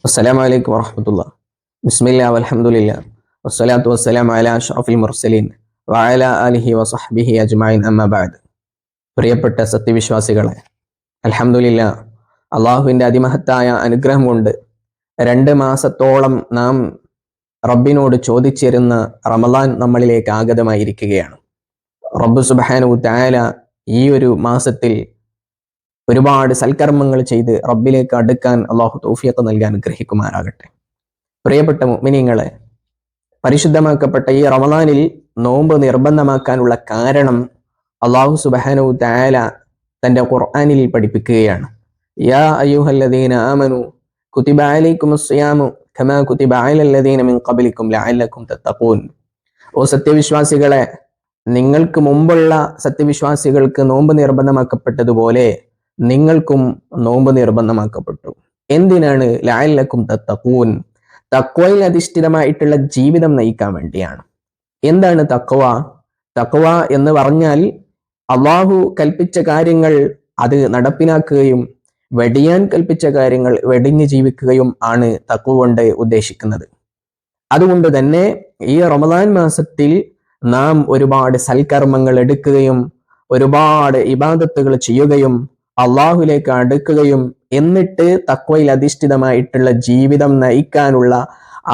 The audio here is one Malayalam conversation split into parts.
അസ്സലാമു അലൈക്കും വറഹ്മത്തുള്ളാഹി. ബിസ്മില്ലാ വൽഹംദുലില്ലാ വസ്സലാത്തു വസ്സലാമു അലാ അഷ്റഫിൽ മുർസലീൻ വഅലാ ആലിഹി വസഹ്ബിഹി അജ്മഈൻ അമ്മാ ബഅദ്. പ്രിയപ്പെട്ട സത്യവിശ്വാസികളെ, അൽഹംദുലില്ലാ, അള്ളാഹുവിൻ്റെ അതിമഹത്തായ അനുഗ്രഹം കൊണ്ട് 2 മാസത്തോളം നാം റബ്ബിനോട് ചോദിച്ചിരുന്ന റമളാൻ നമ്മളിലേക്ക് ആഗതമായിരിക്കുകയാണ്. റബ്ബ് സുബ്ഹാനഹു തആല ഈ ഒരു മാസത്തിൽ ഒരുപാട് സൽക്കർമ്മങ്ങൾ ചെയ്ത് റബ്ബിലേക്ക് അടുക്കാൻ അള്ളാഹു തൗഫീഖ് നൽകാൻ അനുഗ്രഹിക്കുമാറാകട്ടെ. പ്രിയപ്പെട്ട മുഅ്മിനീങ്ങളെ, പരിശുദ്ധമാക്കപ്പെട്ട ഈ റമളാനിൽ നോമ്പ് നിർബന്ധമാക്കാനുള്ള കാരണം അള്ളാഹു സുബ്ഹാനഹു തആല തൻ്റെ ഖുർആനിൽ പഠിപ്പിക്കുകയാണ്. യാ അയ്യുഹല്ലദീന ആമനു കുതിബ അലൈക്കുമുസ് സിയാമു കമാ കുതിബ അലല്ലദീന മിൻ ഖബ്ലിക്കും ലഅല്ലക്കും തത്തഖൂൻ. ഓ സത്യവിശ്വാസികളെ, നിങ്ങൾക്ക് മുമ്പുള്ള സത്യവിശ്വാസികൾക്ക് നോമ്പ് നിർബന്ധമാക്കപ്പെട്ടതുപോലെ നിങ്ങൾക്കും നോമ്പ് നിർബന്ധമാക്കപ്പെട്ടു. എന്തിനാണ്? ലഅല്ലക്കും തത്തഖൂൻ, തഖ്വയിൽ അധിഷ്ഠിതമായിട്ടുള്ള ജീവിതം നയിക്കാൻ വേണ്ടിയാണ്. എന്താണ് തഖ്വ? തഖ്വ എന്ന് പറഞ്ഞാൽ അള്ളാഹു കൽപ്പിച്ച കാര്യങ്ങൾ അത് നടപ്പിലാക്കുകയും വെടിയാൻ കൽപ്പിച്ച കാര്യങ്ങൾ വെടിഞ്ഞ് ജീവിക്കുകയും ആണ് തഖ്വ കൊണ്ട് ഉദ്ദേശിക്കുന്നത്. അതുകൊണ്ട് തന്നെ ഈ റമളാൻ മാസത്തിൽ നാം ഒരുപാട് സൽക്കർമ്മങ്ങൾ എടുക്കുകയും ഒരുപാട് ഇബാദത്തുകൾ ചെയ്യുകയും അള്ളാഹുലേക്ക് അടുക്കുകയും എന്നിട്ട് തഖ്വയിൽ അധിഷ്ഠിതമായിട്ടുള്ള ജീവിതം നയിക്കാനുള്ള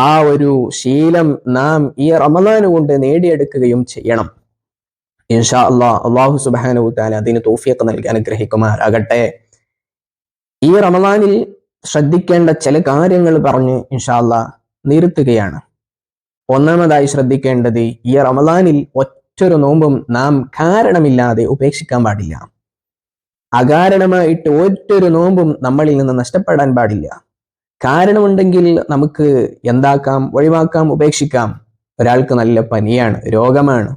ആ ഒരു ശീലം നാം ഈ റമളാൻ കൊണ്ട് നേടിയെടുക്കുകയും ചെയ്യണം. ഇൻഷാ അല്ലാഹ്, അള്ളാഹു സുബ്ഹാനഹു തആല അതിന് തൗഫീഖ് നൽകി അനുഗ്രഹിക്കുമാറാകട്ടെ. ഈ റമളാനിൽ ശ്രദ്ധിക്കേണ്ട ചില കാര്യങ്ങൾ പറഞ്ഞ് ഇൻഷാ അല്ലാഹ് നിർത്തുകയാണ്. ഒന്നാമതായി ശ്രദ്ധിക്കേണ്ടത്, ഈ റമളാനിൽ ഒറ്റൊരു നോമ്പും നാം കാരണമില്ലാതെ ഉപേക്ഷിക്കാൻ പാടില്ല. അകാരണമായിട്ട് ഒറ്റൊരു നോമ്പും നമ്മളിൽ നിന്ന് നഷ്ടപ്പെടാൻ പാടില്ല. കാരണമുണ്ടെങ്കിൽ നമുക്ക് എന്താക്കാം? ഒഴിവാക്കാം, ഉപേക്ഷിക്കാം. ഒരാൾക്ക് നല്ല പനിയാണ്, രോഗമാണ്,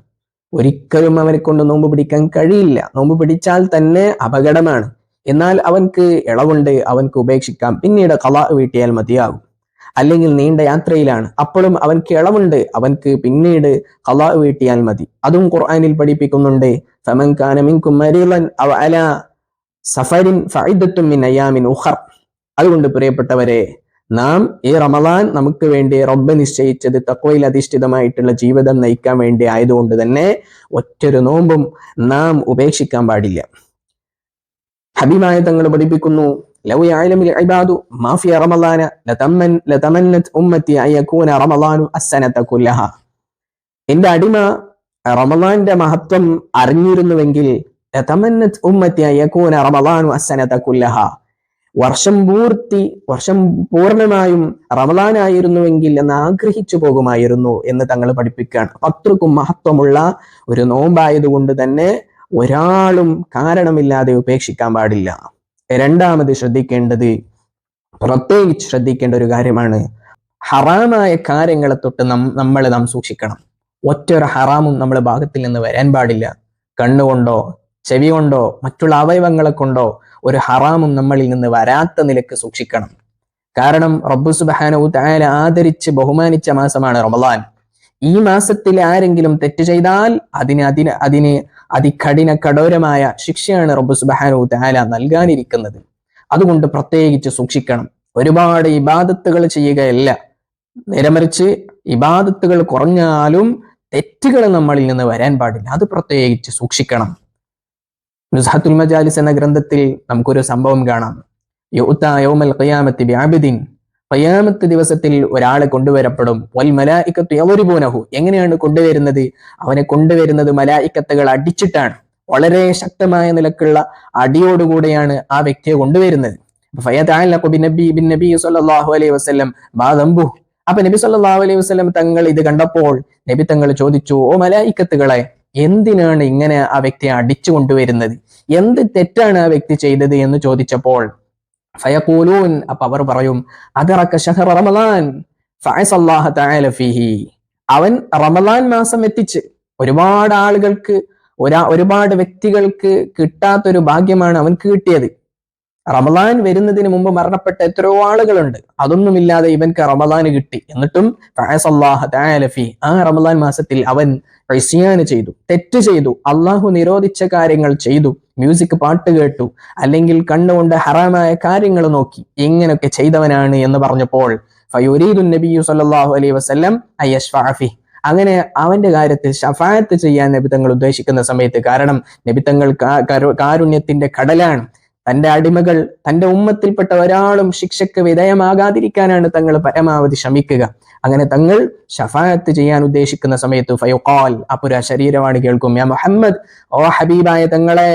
ഒരിക്കലും അവനെ കൊണ്ട് നോമ്പ് പിടിക്കാൻ കഴിയില്ല. നോമ്പ് പിടിച്ചാൽ തന്നെ അപകടമാണ്. എന്നാൽ അവൻക്ക് ഇളവുണ്ട്, അവൻക്ക് ഉപേക്ഷിക്കാം, പിന്നീട് ഖളാ വീട്ടിയാൽ മതിയാകും. അല്ലെങ്കിൽ നീണ്ട യാത്രയിലാണ്, അപ്പോഴും അവൻക്ക് ഇളവുണ്ട്, അവൻക്ക് പിന്നീട് ഖളാ വീട്ടിയാൽ മതി. അതും ഖുർആനിൽ പഠിപ്പിക്കുന്നുണ്ട്. ഫമൻ കാന മിൻകും മരീളൻ അവ അലാ സഫരിൻ ഫഇദത്തും മിൻ അയ്യാമിൻ ഉഖർ. അതുകൊണ്ട് പ്രിയപ്പെട്ടവരെ, നാം ഈ റമളാൻ നമുക്ക് വേണ്ടി റബ്ബ് നിശ്ചയിച്ചത് തഖ്വയിൽ അധിഷ്ഠിതമായിട്ടുള്ള ജീവിതം നയിക്കാൻ വേണ്ടി ആയതുകൊണ്ട് തന്നെ ഒറ്റൊരു നോമ്പും നാം ഉപേക്ഷിക്കാൻ പാടില്ല. ഹബീബായ തങ്ങൾ പഠിപ്പിക്കുന്നു, ലൗ യഅലമുൽ ഇബാദു മാ ഫി റമളാന ലതമന്നത് ഉമ്മത്തി അൻ യകൂന റമളാനു അസ്സനത കുല്ലഹാ. എൻ്റെ അടിമ റമളാന്റെ മഹത്വം അറിഞ്ഞിരുന്നുവെങ്കിൽ ലതമന്നത് ഉമ്മത്തി അൻ യകൂന റമളാനു അസ്സനത കുല്ലഹാ, വർഷം പൂർണ്ണമായും റമളാനായിരുന്നുവെങ്കിൽ എന്ന് ആഗ്രഹിച്ചു പോകുമായിരുന്നു എന്ന് തങ്ങൾ പഠിപ്പിക്കുകയാണ്. അത്രക്കും മഹത്വമുള്ള ഒരു നോമ്പായതുകൊണ്ട് തന്നെ ഒരാളും കാരണമില്ലാതെ ഉപേക്ഷിക്കാൻ പാടില്ല. രണ്ടാമത് പ്രത്യേകിച്ച് ശ്രദ്ധിക്കേണ്ട ഒരു കാര്യമാണ്, ഹറാമായ കാര്യങ്ങളെ തൊട്ട് നാം സൂക്ഷിക്കണം. ഒറ്റൊരു ഹറാമും നമ്മുടെ ഭാഗത്തിൽ നിന്ന് വരാൻ പാടില്ല. കണ്ണുകൊണ്ടോ ചെവി കൊണ്ടോ മറ്റുള്ള അവയവങ്ങളെ കൊണ്ടോ ഒരു ഹറാമും നമ്മളിൽ നിന്ന് വരാത്ത നിലക്ക് സൂക്ഷിക്കണം. കാരണം റബ്ബ് സുബ്ഹാനഹു തആല ആദരിച്ച് ബഹുമാനിച്ച മാസമാണ് റമളാൻ. ഈ മാസത്തിൽ ആരെങ്കിലും തെറ്റ് ചെയ്താൽ അതിന് കഠോരമായ ശിക്ഷയാണ് റബ്ബ് സുബ്ഹാനഹു തആല നൽകാനിരിക്കുന്നത്. അതുകൊണ്ട് പ്രത്യേകിച്ച് സൂക്ഷിക്കണം. ഒരുപാട് ഇബാദത്തുകൾ ചെയ്യുകയല്ല, നേരെമറിച്ച് ഇബാദത്തുകൾ കുറഞ്ഞാലും തെറ്റുകൾ നമ്മളിൽ നിന്ന് വരാൻ പാടില്ല. അത് പ്രത്യേകിച്ച് സൂക്ഷിക്കണം. നുസ്ഹത്തുൽ മജാലിസ് എന്ന ഗ്രന്ഥത്തിൽ നമുക്കൊരു സംഭവം കാണാം. യുഅ്താ യൗമൽ ഖിയാമത്തി ബിഅബ്ദിൻ, ഖിയാമത്ത് ദിവസത്തിൽ ഒരാളെ കൊണ്ടുവരപ്പെടും. വൽ മലായികത്തു യദ്രിബൂനഹു, എങ്ങനെയാണ് കൊണ്ടുവരുന്നത്? അവനെ കൊണ്ടുവരുന്നത് മലായികത്തുകൾ അടിച്ചിട്ടാണ്. വളരെ ശക്തമായ നിലക്കുള്ള അടിയോടുകൂടെയാണ് ആ വ്യക്തിയെ കൊണ്ടുവരുന്നത്. ഫയതഅല്ലഖു ബിന്നബി സ്വല്ലല്ലാഹു അലൈഹി വസല്ലം മാ ദംബു. അപ്പൊ നബി സ്വല്ലല്ലാഹു അലൈഹി വസല്ലം തങ്ങൾ ഇത് കണ്ടപ്പോൾ നബി തങ്ങൾ ചോദിച്ചു, ഓ മലായികത്തുകളെ, എന്തിനാണ് ഇങ്ങനെ ആ വ്യക്തിയെ അടിച്ചു കൊണ്ടുവരുന്നത്? എന്ത് തെറ്റാണ് ആ വ്യക്തി ചെയ്തത് എന്ന് ചോദിച്ചപ്പോൾ ഫയഖൂലൂൻ, അപ്പൊ അവർ പറയും, അദറക ശഹ്റ റമളാൻ ഫഅസല്ലാഹു തആല ഫീഹി. അവൻ റമളാൻ മാസം എത്തിച്ച് ഒരുപാട് ആളുകൾക്ക് ഒരുപാട് വ്യക്തികൾക്ക് കിട്ടാത്തൊരു ഭാഗ്യമാണ് അവൻക്ക് കിട്ടിയത്. റമദാൻ വരുന്നതിന് മുമ്പ് മരണപ്പെട്ട എത്രയോ ആളുകളുണ്ട്. അതൊന്നുമില്ലാതെ ഇവൻക്ക് റമദാൻ കിട്ടി. എന്നിട്ടും ആ റമദാൻ മാസത്തിൽ അവൻ ഇസ്യാന് ചെയ്തു, തെറ്റ് ചെയ്തു, അള്ളാഹു നിരോധിച്ച കാര്യങ്ങൾ ചെയ്തു, മ്യൂസിക് പാട്ട് കേട്ടു, അല്ലെങ്കിൽ കണ്ണുകൊണ്ട് ഹറാമായ കാര്യങ്ങൾ നോക്കി, ഇങ്ങനെയൊക്കെ ചെയ്തവനാണ് എന്ന് പറഞ്ഞപ്പോൾ ഫയുരീദു നബിയു സല്ലല്ലാഹു അലൈഹി വസല്ലം അയശ്ഫഅ ഫിഹി, അങ്ങനെ അവന്റെ കാര്യത്തിൽ ശഫാഅത്ത് ചെയ്യാൻ നബി തങ്ങൾ ഉദ്ദേശിക്കുന്ന സമയത്ത്, കാരണം നബി തങ്ങൾ കാരുണ്യത്തിന്റെ കടലാണ്. തന്റെ അടിമകൾ, തന്റെ ഉമ്മത്തിൽപ്പെട്ട ഒരാളും ശിക്ഷയ്ക്ക് വിധേയമാകാതിരിക്കാനാണ് തങ്ങൾ പരമാവധി ശ്രമിക്കുക. അങ്ങനെ തങ്ങൾ ശഫാഅത്ത് ചെയ്യാൻ ഉദ്ദേശിക്കുന്ന സമയത്ത് ഫയുഖാൽ, അപ്പുര ശരീരവാണി കേൾക്കും, യാ മുഹമ്മദ്, ഓ ഹബീബായ തങ്ങളെ,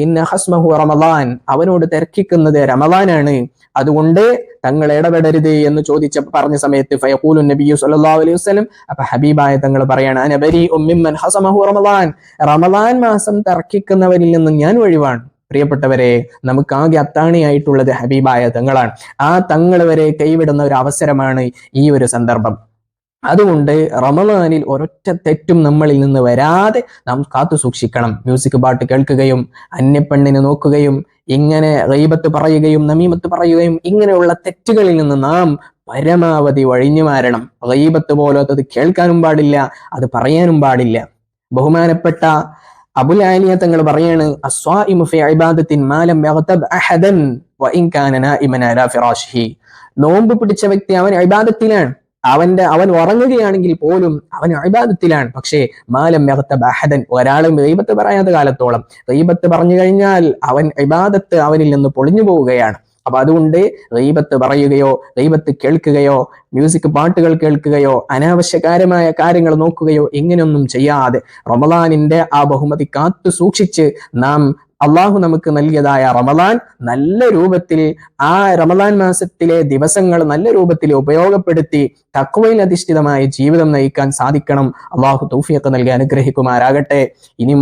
ഇന്ന ഹസ്മഹു റമളാൻ, അവനോട് തർക്കിക്കുന്നത് റമളാനാണ്, അതുകൊണ്ട് തങ്ങൾ ഇടപെടരുത് എന്ന് പറഞ്ഞ സമയത്ത് ഫയഖൂലു നബിയു സല്ലല്ലാഹു അലൈഹി വസല്ലം, അപ്പൊ ഹബീബായ തങ്ങൾ പറയാണ്, അന ബരീഉം മിമ്മൻ ഹസമഹു റമളാൻ, റമളാൻ മാസം തർക്കിക്കുന്നവരിൽ നിന്ന് ഞാൻ ഒഴിവാണ്. പ്രിയപ്പെട്ടവരെ, നമുക്കാകെ അത്താണിയായിട്ടുള്ളത് ഹബീബായ തങ്ങളാണ്. ആ തങ്ങൾ വരെ കൈവിടുന്ന ഒരു അവസരമാണ് ഈ ഒരു സന്ദർഭം. അതുകൊണ്ട് റമളാനിൽ ഒരൊറ്റ തെറ്റും നമ്മളിൽ നിന്ന് വരാതെ നാം കാത്തു സൂക്ഷിക്കണം. മ്യൂസിക് പാട്ട് കേൾക്കുകയും അന്യപ്പെണ്ണിനെ നോക്കുകയും ഇങ്ങനെ ഗീബത്ത് പറയുകയും നമീമത്ത് പറയുകയും ഇങ്ങനെയുള്ള തെറ്റുകളിൽ നിന്ന് നാം പരമാവധി ഒഴിഞ്ഞു മാറണം. ഗീബത്ത് പോലത്തത് കേൾക്കാനും പാടില്ല, അത് പറയാനും പാടില്ല. ബഹുമാനപ്പെട്ട അബുൽ ആലിയ തങ്ങൾ പറയാണ്, അസ്വാഇമു ഫി ഇബാദത്തിൻ മാ ലം യഗ്തബ് അഹദൻ വഇൻ കാന നാഇമൻ അലാ ഫിറാശിഹി, നോമ്പ് പിടിച്ച വ്യക്തി അവൻ ഇബാദത്തിലാണ്, അവൻ ഉറങ്ങുകയാണെങ്കിൽ പോലും അവൻ ഇബാദത്തിലാണ്. പക്ഷേ മാലം യഗ്തബ് അഹദൻ, ഒരാളും ഗീബത്ത് പറയാത്ത കാലത്തോളം, ഗീബത്ത് പറഞ്ഞു കഴിഞ്ഞാൽ അവൻ ഇബാദത്ത് അവനിൽ നിന്ന് പൊളിഞ്ഞു പോവുകയാണ്. അപ്പൊ അതുകൊണ്ട് ഗീബത്ത് പറയുകയോ ഗീബത്ത് കേൾക്കുകയോ മ്യൂസിക് പാട്ടുകൾ കേൾക്കുകയോ അനാവശ്യകാരമായ കാര്യങ്ങൾ നോക്കുകയോ ഇങ്ങനെയൊന്നും ചെയ്യാതെ റമളാനിന്റെ ആ ബഹുമതി കാത്തു സൂക്ഷിച്ച് നാം അള്ളാഹു നമുക്ക് നൽകിയതായ റമളാൻ നല്ല രൂപത്തിൽ, ആ റമളാൻ മാസത്തിലെ ദിവസങ്ങൾ നല്ല രൂപത്തിൽ ഉപയോഗപ്പെടുത്തി തഖ്വയിൽ അധിഷ്ഠിതമായ ജീവിതം നയിക്കാൻ സാധിക്കണം. അള്ളാഹു തൗഫീഖ് നൽകി അനുഗ്രഹിക്കുമാറാകട്ടെ. ഇനി